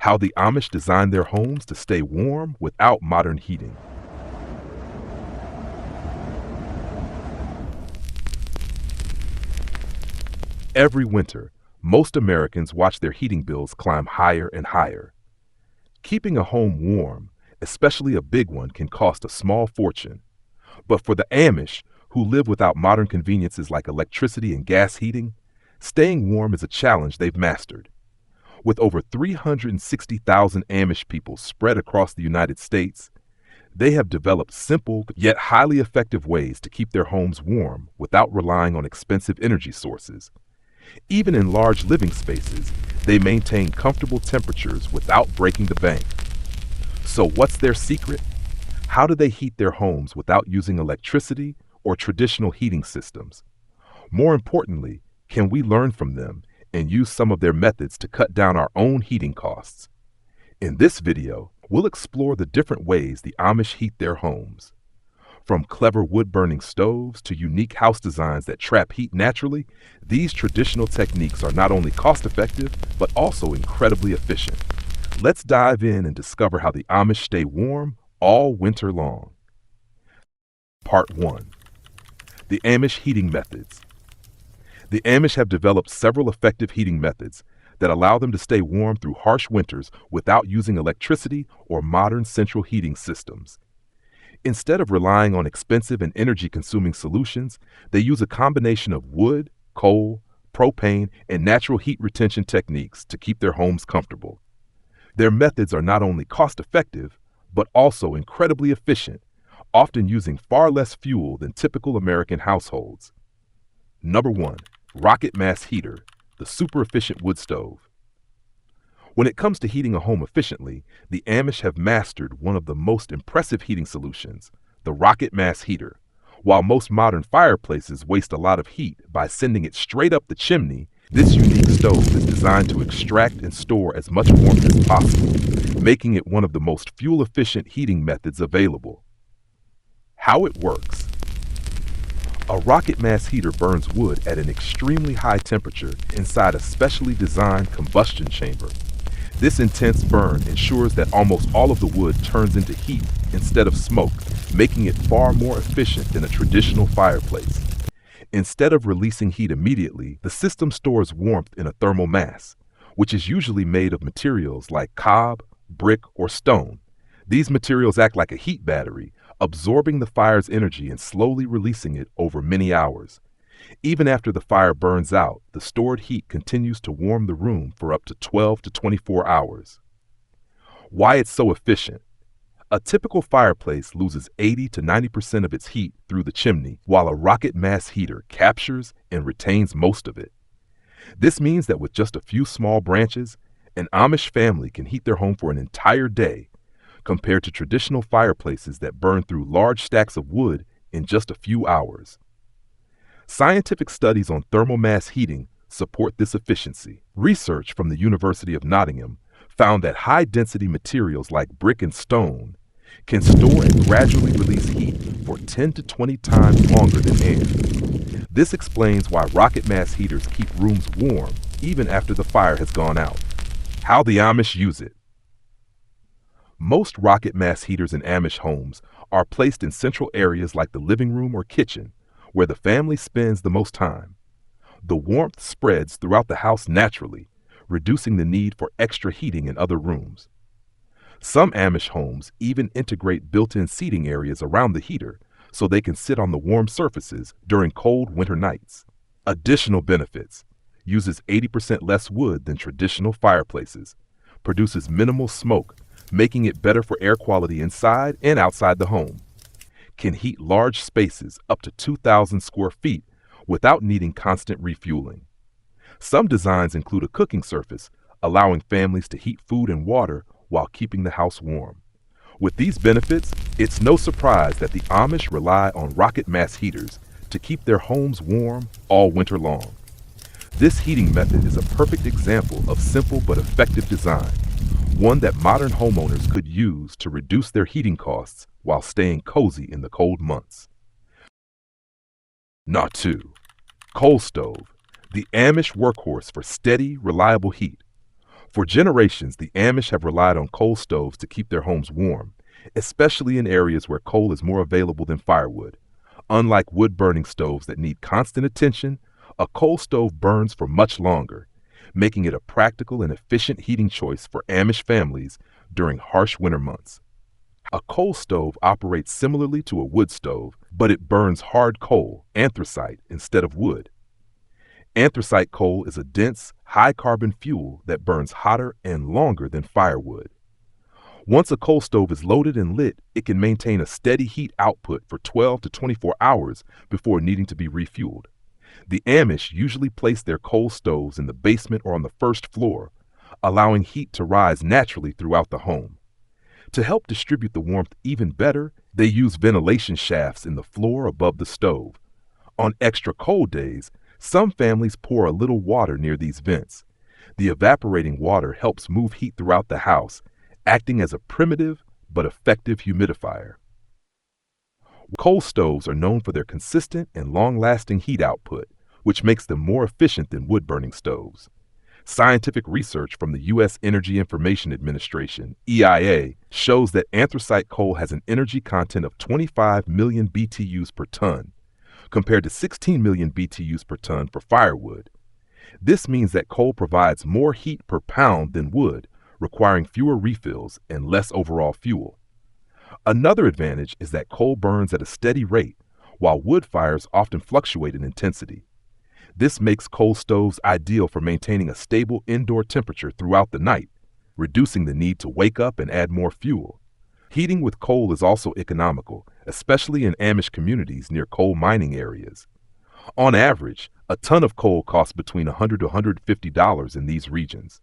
How the Amish design their homes to stay warm without modern heating. Every winter, most Americans watch their heating bills climb higher and higher. Keeping a home warm, especially a big one, can cost a small fortune. But for the Amish, who live without modern conveniences like electricity and gas heating, staying warm is a challenge they've mastered. With over 360,000 Amish people spread across the United States, they have developed simple yet highly effective ways to keep their homes warm without relying on expensive energy sources. Even in large living spaces, they maintain comfortable temperatures without breaking the bank. So what's their secret? How do they heat their homes without using electricity or traditional heating systems? More importantly, can we learn from them and use some of their methods to cut down our own heating costs? In this video, we'll explore the different ways the Amish heat their homes. From clever wood-burning stoves to unique house designs that trap heat naturally, these traditional techniques are not only cost-effective, but also incredibly efficient. Let's dive in and discover how the Amish stay warm all winter long. Part 1. The Amish Heating Methods. The Amish have developed several effective heating methods that allow them to stay warm through harsh winters without using electricity or modern central heating systems. Instead of relying on expensive and energy-consuming solutions, they use a combination of wood, coal, propane, and natural heat retention techniques to keep their homes comfortable. Their methods are not only cost-effective, but also incredibly efficient, often using far less fuel than typical American households. Number 1. Rocket Mass Heater, the super-efficient wood stove. When it comes to heating a home efficiently, the Amish have mastered one of the most impressive heating solutions, the rocket mass heater. While most modern fireplaces waste a lot of heat by sending it straight up the chimney, this unique stove is designed to extract and store as much warmth as possible, making it one of the most fuel-efficient heating methods available. How it works. A rocket mass heater burns wood at an extremely high temperature inside a specially designed combustion chamber. This intense burn ensures that almost all of the wood turns into heat instead of smoke, making it far more efficient than a traditional fireplace. Instead of releasing heat immediately, the system stores warmth in a thermal mass, which is usually made of materials like cob, brick, or stone. These materials act like a heat battery, absorbing the fire's energy and slowly releasing it over many hours. Even after the fire burns out, the stored heat continues to warm the room for up to 12 to 24 hours. Why it's so efficient. A typical fireplace loses 80 to 90% of its heat through the chimney, while a rocket mass heater captures and retains most of it. This means that with just a few small branches, an Amish family can heat their home for an entire day, compared to traditional fireplaces that burn through large stacks of wood in just a few hours. Scientific studies on thermal mass heating support this efficiency. Research from the University of Nottingham found that high-density materials like brick and stone can store and gradually release heat for 10 to 20 times longer than air. This explains why rocket mass heaters keep rooms warm even after the fire has gone out. How the Amish use it. Most rocket mass heaters in Amish homes are placed in central areas like the living room or kitchen, where the family spends the most time. The warmth spreads throughout the house naturally, reducing the need for extra heating in other rooms. Some Amish homes even integrate built-in seating areas around the heater so they can sit on the warm surfaces during cold winter nights. Additional benefits. Uses 80% less wood than traditional fireplaces. Produces minimal smoke, making it better for air quality inside and outside the home. Can heat large spaces up to 2,000 square feet without needing constant refueling. Some designs include a cooking surface, allowing families to heat food and water while keeping the house warm. With these benefits, it's no surprise that the Amish rely on rocket mass heaters to keep their homes warm all winter long. This heating method is a perfect example of simple but effective design, one that modern homeowners could use to reduce their heating costs while staying cozy in the cold months. Number 2. Coal stove, the Amish workhorse for steady, reliable heat. For generations, the Amish have relied on coal stoves to keep their homes warm, especially in areas where coal is more available than firewood. Unlike wood-burning stoves that need constant attention, a coal stove burns for much longer, making it a practical and efficient heating choice for Amish families during harsh winter months. A coal stove operates similarly to a wood stove, but it burns hard coal, anthracite, instead of wood. Anthracite coal is a dense, high-carbon fuel that burns hotter and longer than firewood. Once a coal stove is loaded and lit, it can maintain a steady heat output for 12 to 24 hours before needing to be refueled. The Amish usually place their coal stoves in the basement or on the first floor, allowing heat to rise naturally throughout the home. To help distribute the warmth even better, they use ventilation shafts in the floor above the stove. On extra cold days, some families pour a little water near these vents. The evaporating water helps move heat throughout the house, acting as a primitive but effective humidifier. Coal stoves are known for their consistent and long-lasting heat output, which makes them more efficient than wood-burning stoves. Scientific research from the U.S. Energy Information Administration, EIA, shows that anthracite coal has an energy content of 25 million BTUs per ton, compared to 16 million BTUs per ton for firewood. This means that coal provides more heat per pound than wood, requiring fewer refills and less overall fuel. Another advantage is that coal burns at a steady rate, while wood fires often fluctuate in intensity. This makes coal stoves ideal for maintaining a stable indoor temperature throughout the night, reducing the need to wake up and add more fuel. Heating with coal is also economical, especially in Amish communities near coal mining areas. On average, a ton of coal costs between $100 to $150 in these regions.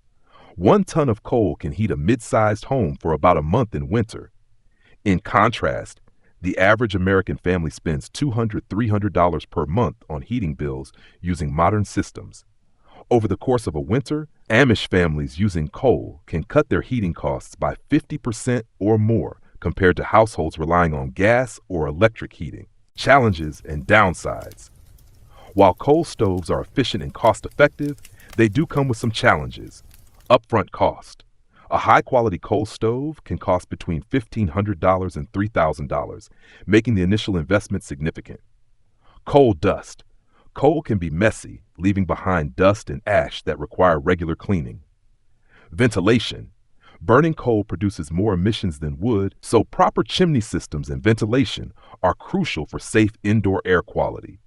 1 ton of coal can heat a mid-sized home for about a month in winter. In contrast, the average American family spends $200 to $300 per month on heating bills using modern systems. Over the course of a winter, Amish families using coal can cut their heating costs by 50% or more compared to households relying on gas or electric heating. Challenges and downsides. While coal stoves are efficient and cost-effective, they do come with some challenges. Upfront cost. A high-quality coal stove can cost between $1,500 and $3,000, making the initial investment significant. Coal dust. Coal can be messy, leaving behind dust and ash that require regular cleaning. Ventilation. Burning coal produces more emissions than wood, so proper chimney systems and ventilation are crucial for safe indoor air quality.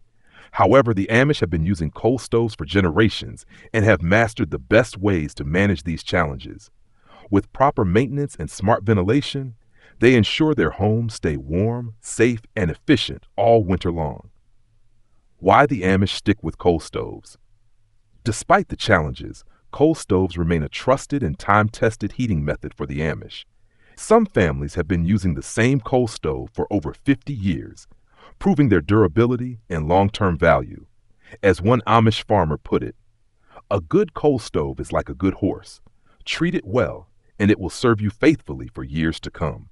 However, the Amish have been using coal stoves for generations and have mastered the best ways to manage these challenges. With proper maintenance and smart ventilation, they ensure their homes stay warm, safe, and efficient all winter long. Why the Amish stick with coal stoves? Despite the challenges, coal stoves remain a trusted and time-tested heating method for the Amish. Some families have been using the same coal stove for over 50 years, proving their durability and long-term value. As one Amish farmer put it, "A good coal stove is like a good horse. Treat it well, and it will serve you faithfully for years to come."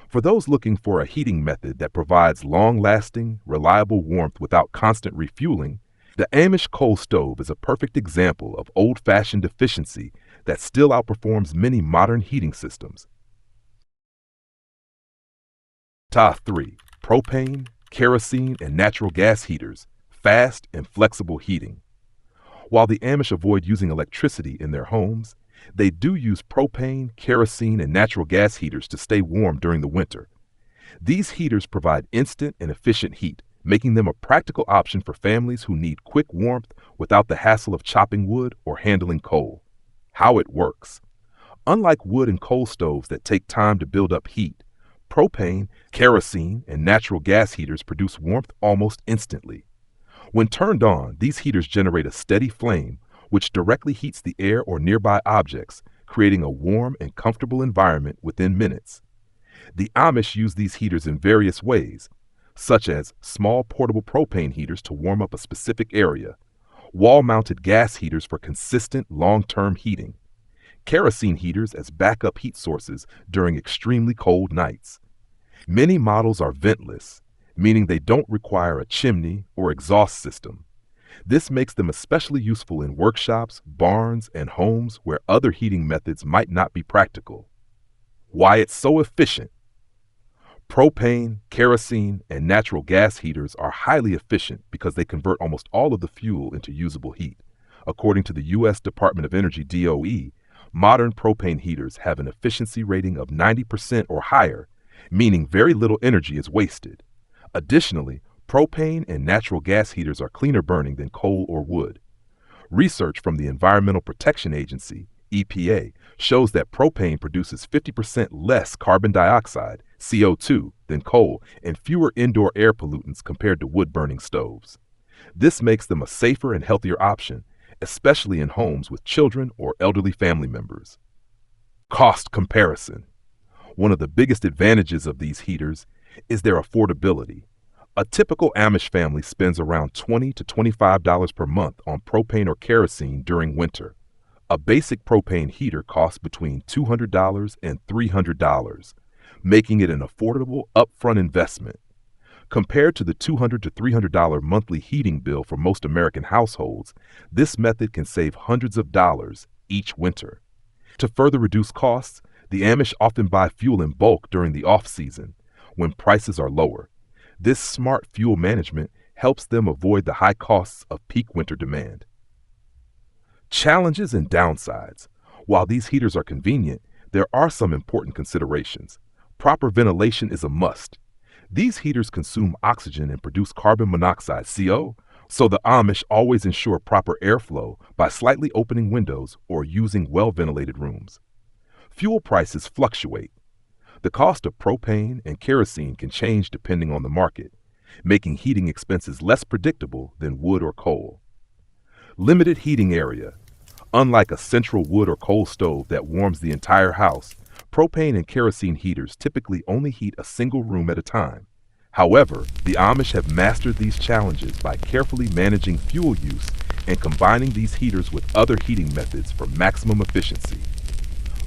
For those looking for a heating method that provides long-lasting, reliable warmth without constant refueling, the Amish coal stove is a perfect example of old-fashioned efficiency that still outperforms many modern heating systems. Top 3. Propane, kerosene, and natural gas heaters, fast and flexible heating. While the Amish avoid using electricity in their homes, they do use propane, kerosene, and natural gas heaters to stay warm during the winter. These heaters provide instant and efficient heat, making them a practical option for families who need quick warmth without the hassle of chopping wood or handling coal. How it works. Unlike wood and coal stoves that take time to build up heat, propane, kerosene, and natural gas heaters produce warmth almost instantly. When turned on, these heaters generate a steady flame which directly heats the air or nearby objects, creating a warm and comfortable environment within minutes. The Amish use these heaters in various ways, such as small portable propane heaters to warm up a specific area, wall-mounted gas heaters for consistent long-term heating, kerosene heaters as backup heat sources during extremely cold nights. Many models are ventless, meaning they don't require a chimney or exhaust system. This makes them especially useful in workshops, barns, and homes where other heating methods might not be practical. Why it's so efficient. Propane, kerosene, and natural gas heaters are highly efficient because they convert almost all of the fuel into usable heat. According to the U.S. Department of Energy (DOE), modern propane heaters have an efficiency rating of 90% or higher, meaning very little energy is wasted. Additionally, propane and natural gas heaters are cleaner burning than coal or wood. Research from the Environmental Protection Agency (EPA) shows that propane produces 50% less carbon dioxide (CO2) than coal and fewer indoor air pollutants compared to wood-burning stoves. This makes them a safer and healthier option, especially in homes with children or elderly family members. Cost comparison. One of the biggest advantages of these heaters is their affordability. A typical Amish family spends around $20 to $25 per month on propane or kerosene during winter. A basic propane heater costs between $200 and $300, making it an affordable upfront investment. Compared to the $200 to $300 monthly heating bill for most American households, this method can save hundreds of dollars each winter. To further reduce costs, the Amish often buy fuel in bulk during the off-season, when prices are lower. This smart fuel management helps them avoid the high costs of peak winter demand. Challenges and downsides. While these heaters are convenient, there are some important considerations. Proper ventilation is a must. These heaters consume oxygen and produce carbon monoxide (CO), so the Amish always ensure proper airflow by slightly opening windows or using well-ventilated rooms. Fuel prices fluctuate. The cost of propane and kerosene can change depending on the market, making heating expenses less predictable than wood or coal. Limited heating area. Unlike a central wood or coal stove that warms the entire house, propane and kerosene heaters typically only heat a single room at a time. However, the Amish have mastered these challenges by carefully managing fuel use and combining these heaters with other heating methods for maximum efficiency.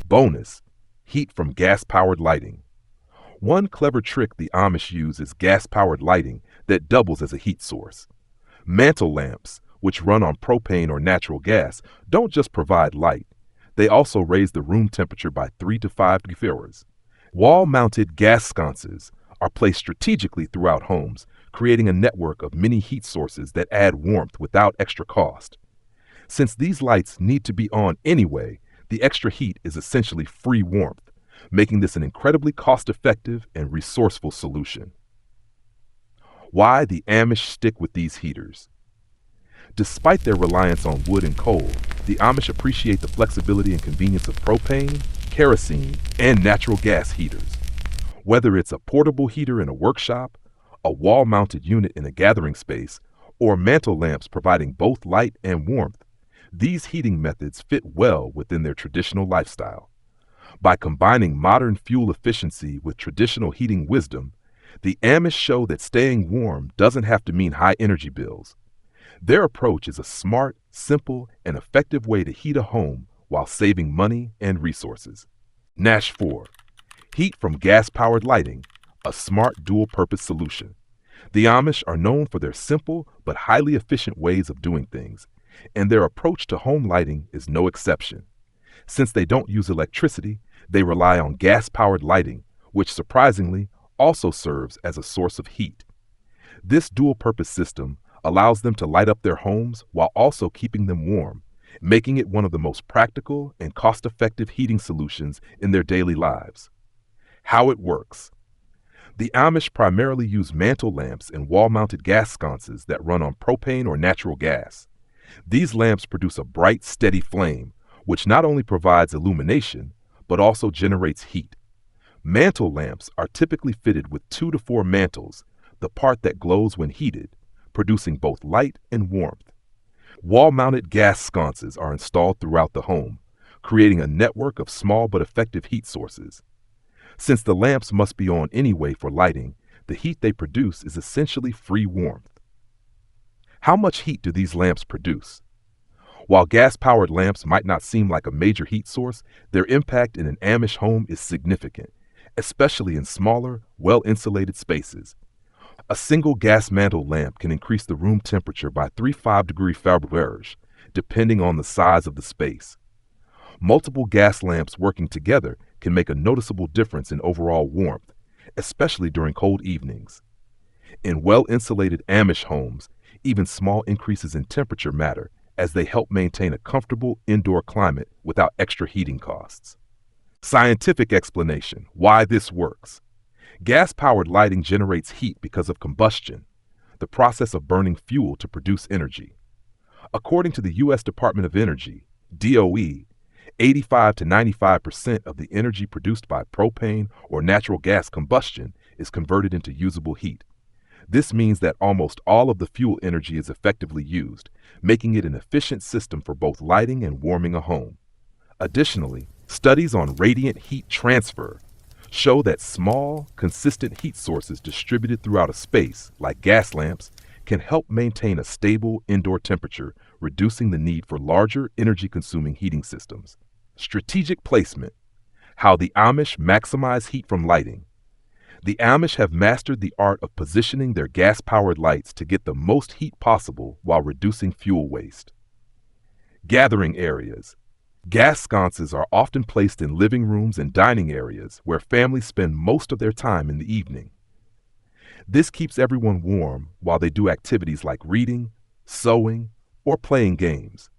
Bonus: heat from gas-powered lighting. One clever trick the Amish use is gas-powered lighting that doubles as a heat source. Mantle lamps, which run on propane or natural gas, don't just provide light. They also raise the room temperature by 3 to 5 degrees. Wall-mounted gas sconces are placed strategically throughout homes, creating a network of many heat sources that add warmth without extra cost. Since these lights need to be on anyway, the extra heat is essentially free warmth, making this an incredibly cost-effective and resourceful solution. Why the Amish stick with these heaters. Despite their reliance on wood and coal, the Amish appreciate the flexibility and convenience of propane, kerosene, and natural gas heaters. Whether it's a portable heater in a workshop, a wall-mounted unit in a gathering space, or mantle lamps providing both light and warmth, these heating methods fit well within their traditional lifestyle. By combining modern fuel efficiency with traditional heating wisdom, the Amish show that staying warm doesn't have to mean high energy bills. Their approach is a smart, simple, and effective way to heat a home while saving money and resources. Nash 4. Heat from gas-powered lighting, a smart dual-purpose solution. The Amish are known for their simple but highly efficient ways of doing things, and their approach to home lighting is no exception. Since they don't use electricity, they rely on gas-powered lighting, which surprisingly also serves as a source of heat. This dual-purpose system allows them to light up their homes while also keeping them warm, making it one of the most practical and cost-effective heating solutions in their daily lives. How it works. The Amish primarily use mantle lamps and wall-mounted gas sconces that run on propane or natural gas. These lamps produce a bright, steady flame, which not only provides illumination, but also generates heat. Mantle lamps are typically fitted with 2 to 4 mantles, the part that glows when heated, producing both light and warmth. Wall-mounted gas sconces are installed throughout the home, creating a network of small but effective heat sources. Since the lamps must be on anyway for lighting, the heat they produce is essentially free warmth. How much heat do these lamps produce? While gas-powered lamps might not seem like a major heat source, their impact in an Amish home is significant, especially in smaller, well-insulated spaces. A single gas mantle lamp can increase the room temperature by 3 to 5 degrees Fahrenheit, depending on the size of the space. Multiple gas lamps working together can make a noticeable difference in overall warmth, especially during cold evenings. In well-insulated Amish homes, even small increases in temperature matter as they help maintain a comfortable indoor climate without extra heating costs. Scientific explanation: why this works. Gas-powered lighting generates heat because of combustion, the process of burning fuel to produce energy. According to the U.S. Department of Energy, DOE, 85 to 95% of the energy produced by propane or natural gas combustion is converted into usable heat. This means that almost all of the fuel energy is effectively used, making it an efficient system for both lighting and warming a home. Additionally, studies on radiant heat transfer show that small, consistent heat sources distributed throughout a space, like gas lamps, can help maintain a stable indoor temperature, reducing the need for larger, energy-consuming heating systems. Strategic placement: how the Amish maximize heat from lighting. The Amish have mastered the art of positioning their gas-powered lights to get the most heat possible while reducing fuel waste. Gathering areas. Gas sconces are often placed in living rooms and dining areas where families spend most of their time in the evening. This keeps everyone warm while they do activities like reading, sewing, or playing games.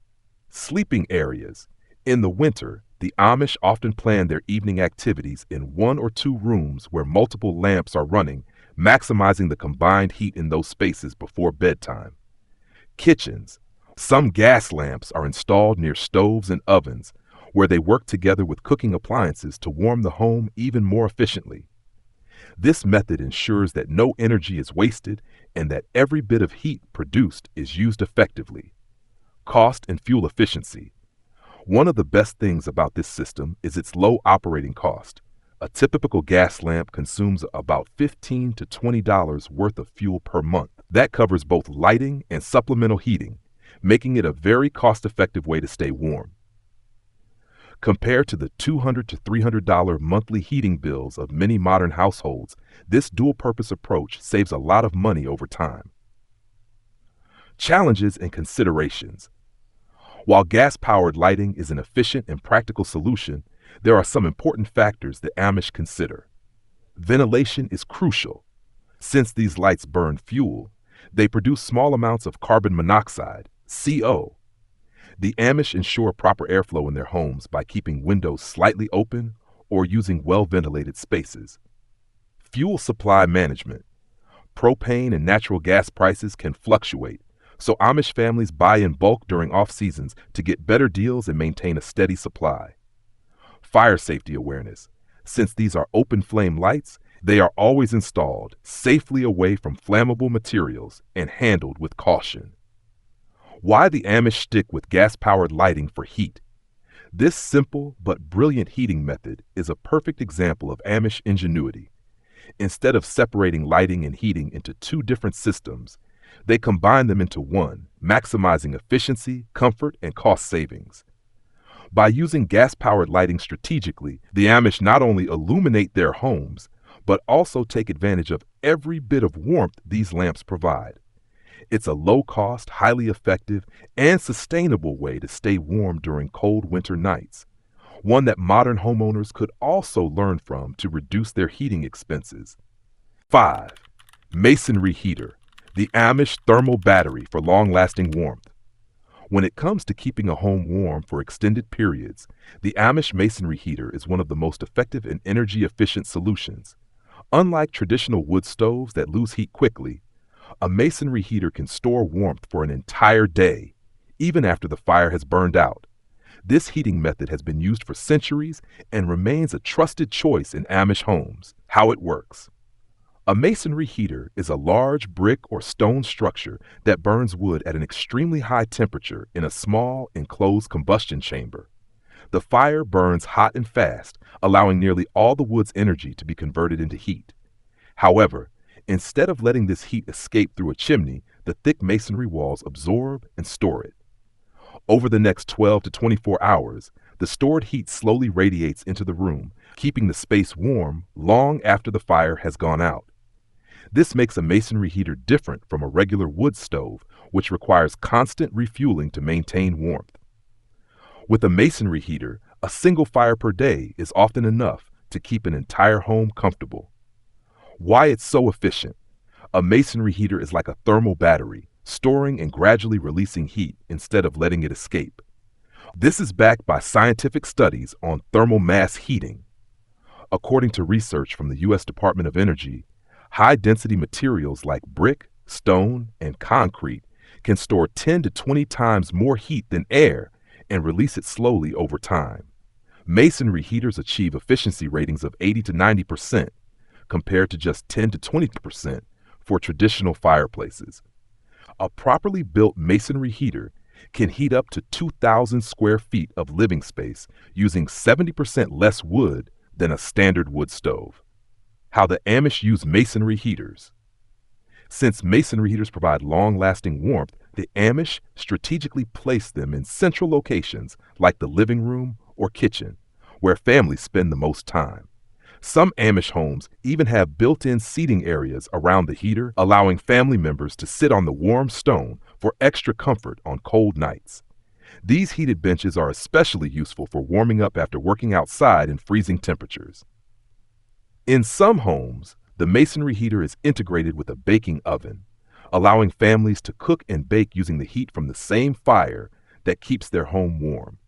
Sleeping areas. In the winter, the Amish often plan their evening activities in 1 or 2 rooms where multiple lamps are running, maximizing the combined heat in those spaces before bedtime. Kitchens. Some gas lamps are installed near stoves and ovens, where they work together with cooking appliances to warm the home even more efficiently. This method ensures that no energy is wasted and that every bit of heat produced is used effectively. Cost and fuel efficiency. One of the best things about this system is its low operating cost. A typical gas lamp consumes about $15 to $20 worth of fuel per month. That covers both lighting and supplemental heating, making it a very cost-effective way to stay warm. Compared to the $200 to $300 monthly heating bills of many modern households, this dual-purpose approach saves a lot of money over time. Challenges and considerations. While gas-powered lighting is an efficient and practical solution, there are some important factors the Amish consider. Ventilation is crucial. Since these lights burn fuel, they produce small amounts of carbon monoxide, CO. The Amish ensure proper airflow in their homes by keeping windows slightly open or using well-ventilated spaces. Fuel supply management. Propane and natural gas prices can fluctuate, so Amish families buy in bulk during off-seasons to get better deals and maintain a steady supply. Fire safety awareness. Since these are open flame lights, they are always installed safely away from flammable materials and handled with caution. Why the Amish stick with gas-powered lighting for heat? This simple but brilliant heating method is a perfect example of Amish ingenuity. Instead of separating lighting and heating into 2 different systems, they combine them into one, maximizing efficiency, comfort, and cost savings. By using gas-powered lighting strategically, the Amish not only illuminate their homes, but also take advantage of every bit of warmth these lamps provide. It's a low-cost, highly effective, and sustainable way to stay warm during cold winter nights, one that modern homeowners could also learn from to reduce their heating expenses. 5. Masonry heater, the Amish thermal battery for long-lasting warmth. When it comes to keeping a home warm for extended periods, the Amish masonry heater is one of the most effective and energy-efficient solutions. Unlike traditional wood stoves that lose heat quickly, a masonry heater can store warmth for an entire day, even after the fire has burned out. This heating method has been used for centuries and remains a trusted choice in Amish homes. How it works. A masonry heater is a large brick or stone structure that burns wood at an extremely high temperature in a small, enclosed combustion chamber. The fire burns hot and fast, allowing nearly all the wood's energy to be converted into heat. However, instead of letting this heat escape through a chimney, the thick masonry walls absorb and store it. Over the next 12 to 24 hours, the stored heat slowly radiates into the room, keeping the space warm long after the fire has gone out. This makes a masonry heater different from a regular wood stove, which requires constant refueling to maintain warmth. With a masonry heater, a single fire per day is often enough to keep an entire home comfortable. Why it's so efficient. A masonry heater is like a thermal battery, storing and gradually releasing heat instead of letting it escape. This is backed by scientific studies on thermal mass heating. According to research from the U.S. Department of Energy, high-density materials like brick, stone, and concrete can store 10 to 20 times more heat than air and release it slowly over time. Masonry heaters achieve efficiency ratings of 80 to 90%, compared to just 10 to 20% for traditional fireplaces. A properly built masonry heater can heat up to 2,000 square feet of living space using 70% less wood than a standard wood stove. How the Amish use masonry heaters. Since masonry heaters provide long-lasting warmth, the Amish strategically place them in central locations like the living room or kitchen, where families spend the most time. Some Amish homes even have built-in seating areas around the heater, allowing family members to sit on the warm stone for extra comfort on cold nights. These heated benches are especially useful for warming up after working outside in freezing temperatures. In some homes, the masonry heater is integrated with a baking oven, allowing families to cook and bake using the heat from the same fire that keeps their home warm.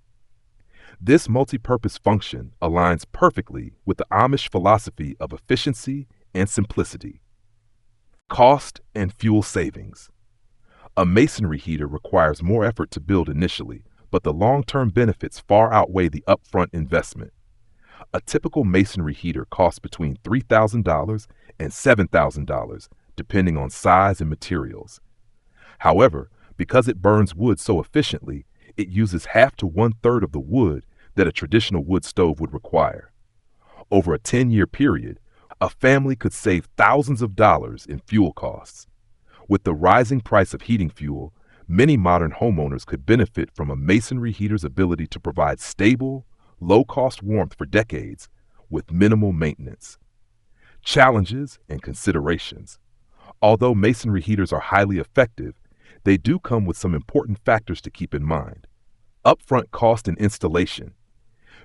This multi-purpose function aligns perfectly with the Amish philosophy of efficiency and simplicity. Cost and fuel savings. A masonry heater requires more effort to build initially, but the long-term benefits far outweigh the upfront investment. A typical masonry heater costs between $3,000 and $7,000, depending on size and materials. However, because it burns wood so efficiently, it uses half to one-third of the wood that a traditional wood stove would require. Over a 10-year period, a family could save thousands of dollars in fuel costs. With the rising price of heating fuel, many modern homeowners could benefit from a masonry heater's ability to provide stable, low-cost warmth for decades with minimal maintenance. Challenges and considerations. Although masonry heaters are highly effective, they do come with some important factors to keep in mind. Upfront cost and installation.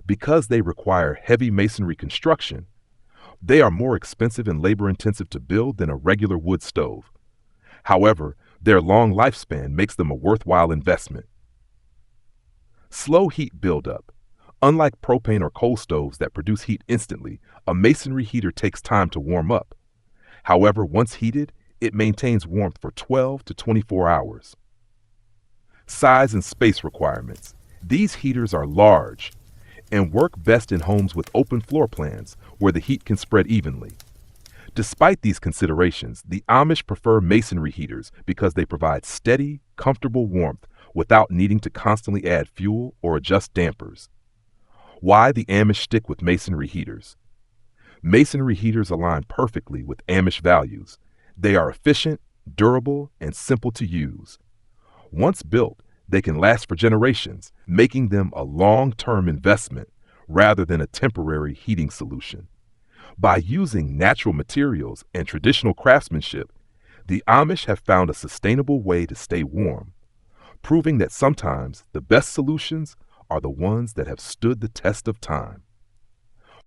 Because they require heavy masonry construction, they are more expensive and labor-intensive to build than a regular wood stove. However, their long lifespan makes them a worthwhile investment. Slow heat buildup. Unlike propane or coal stoves that produce heat instantly, a masonry heater takes time to warm up. However, once heated, it maintains warmth for 12 to 24 hours. Size and space requirements. These heaters are large and work best in homes with open floor plans where the heat can spread evenly. Despite these considerations, the Amish prefer masonry heaters because they provide steady, comfortable warmth without needing to constantly add fuel or adjust dampers. Why the Amish stick with masonry heaters. Masonry heaters align perfectly with Amish values. They are efficient, durable, and simple to use. Once built, they can last for generations, making them a long-term investment rather than a temporary heating solution. By using natural materials and traditional craftsmanship, the Amish have found a sustainable way to stay warm, proving that sometimes the best solutions are the ones that have stood the test of time.